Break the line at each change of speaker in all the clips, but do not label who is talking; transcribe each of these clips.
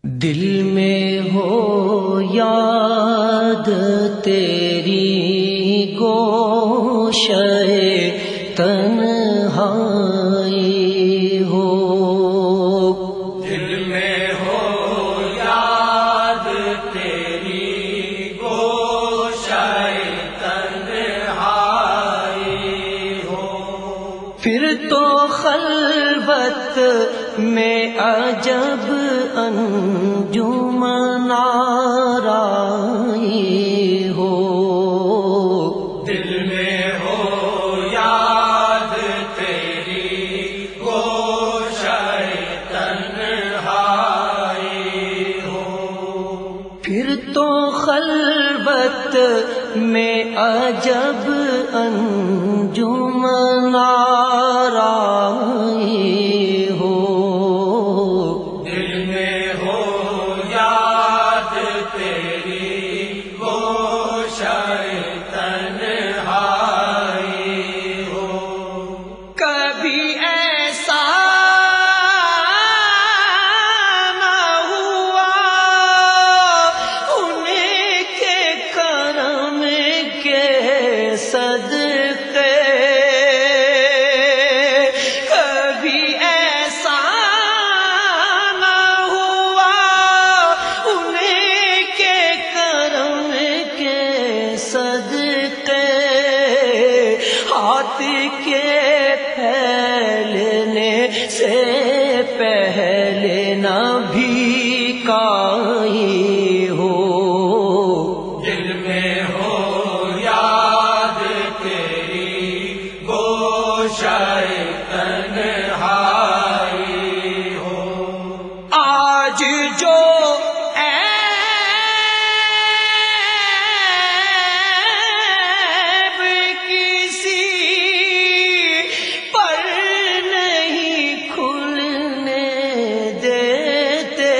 دل میں ہو یاد تیری گوشہ تنہائی ہو،
دل میں ہو یاد تیری گوشہ تنہائی ہو،
پھر تو خلوت میں عجب انجمن آرائی ہو،
دل میں ہو یاد تیری گوشہ تنہائی ہو،
پھر تو خلوت میں عجب انجمن آرائی ہو،
دل میں ہو یاد تیری گوشہ تنہائی ہو،
کبھی ایسا نہ ہوا ان کے کرم کے صدقے، کبھی ایسا نہ ہوا ان کے کرم کے صدقے، ہاتھ کے پھیلنے سے پہلے نہ بھیکائی ہو،
دل میں ہو یاد تیری گوشہ تنہائی ہو،
آج جو عیب کسی پر نہیں کھلنے دیتے،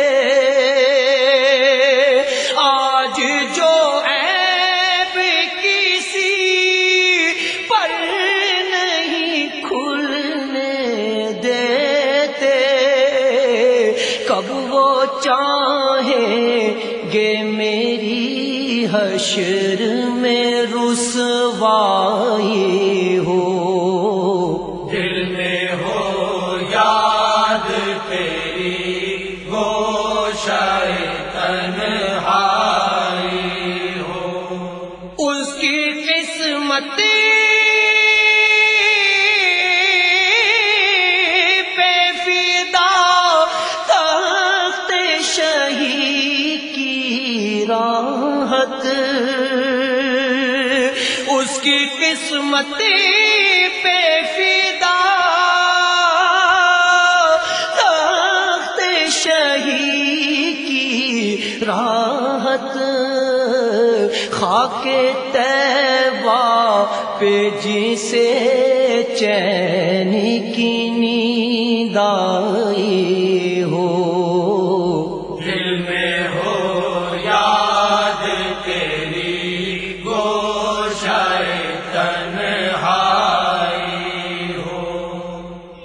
آج جو عیب کسی پر نہیں کھلنے دیتے، کب وہ چاہیں گے میری حشر میں رسوائی ہو،
دل میں ہو یاد تیری گوشہ تنہائی ہو،
اس کی قسمت پہ فدا تخت شہی کی راحت، اس کی قسمت پہ فدا تخت شہی کی راحت، خاک طیبہ پہ جسے چین کی نیند آئی ہو،
دل میں ہو یاد تیری گوشہ تنہائی ہو،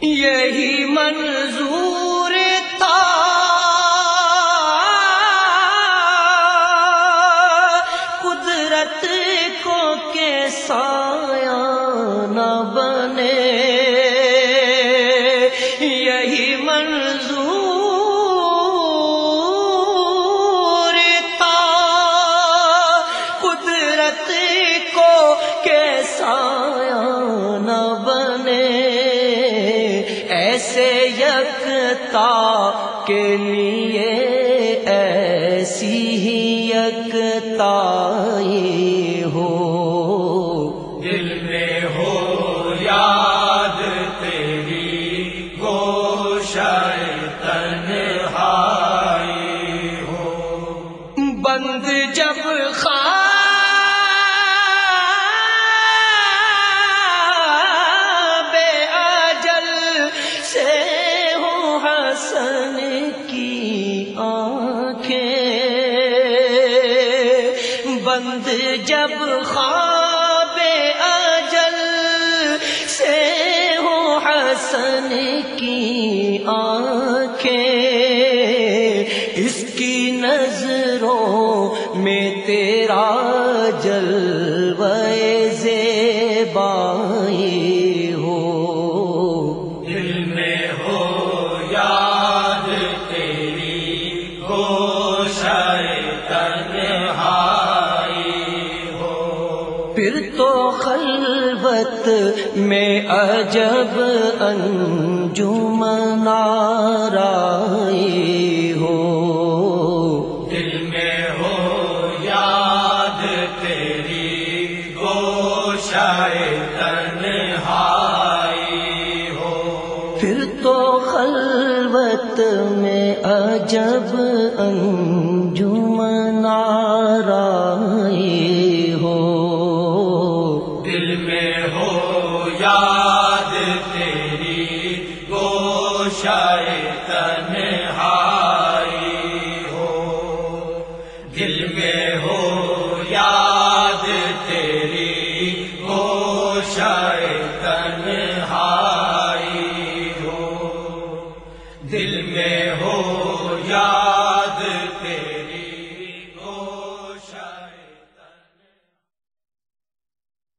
یہی منظور تھا قدرت کو کہ سایہ نہ بنے، یہی منظور تھا قدرت کو کہ سایہ نہ بنے، ایسے یکتا کے لیے ایسی ہی یکتائی ہو،
دل میں ہو یاد تیری گوشہ تنہائی ہو،
بند جب خواب اجل سے ہو حسن کی آنکھیں، بند جب خواب اجل سے ہو حسن کی آنکھیں، اس تو خلوت میں عجب انجمن آرائی ہو،
دل میں ہو یاد تیری گوشائے تنہائی ہو،
پھر تو خلوت میں عجب انجمن آرائی ہو،
دل میں ہو یاد تیری گوشائے تنہائی ہو، دل میں ہو یاد تیری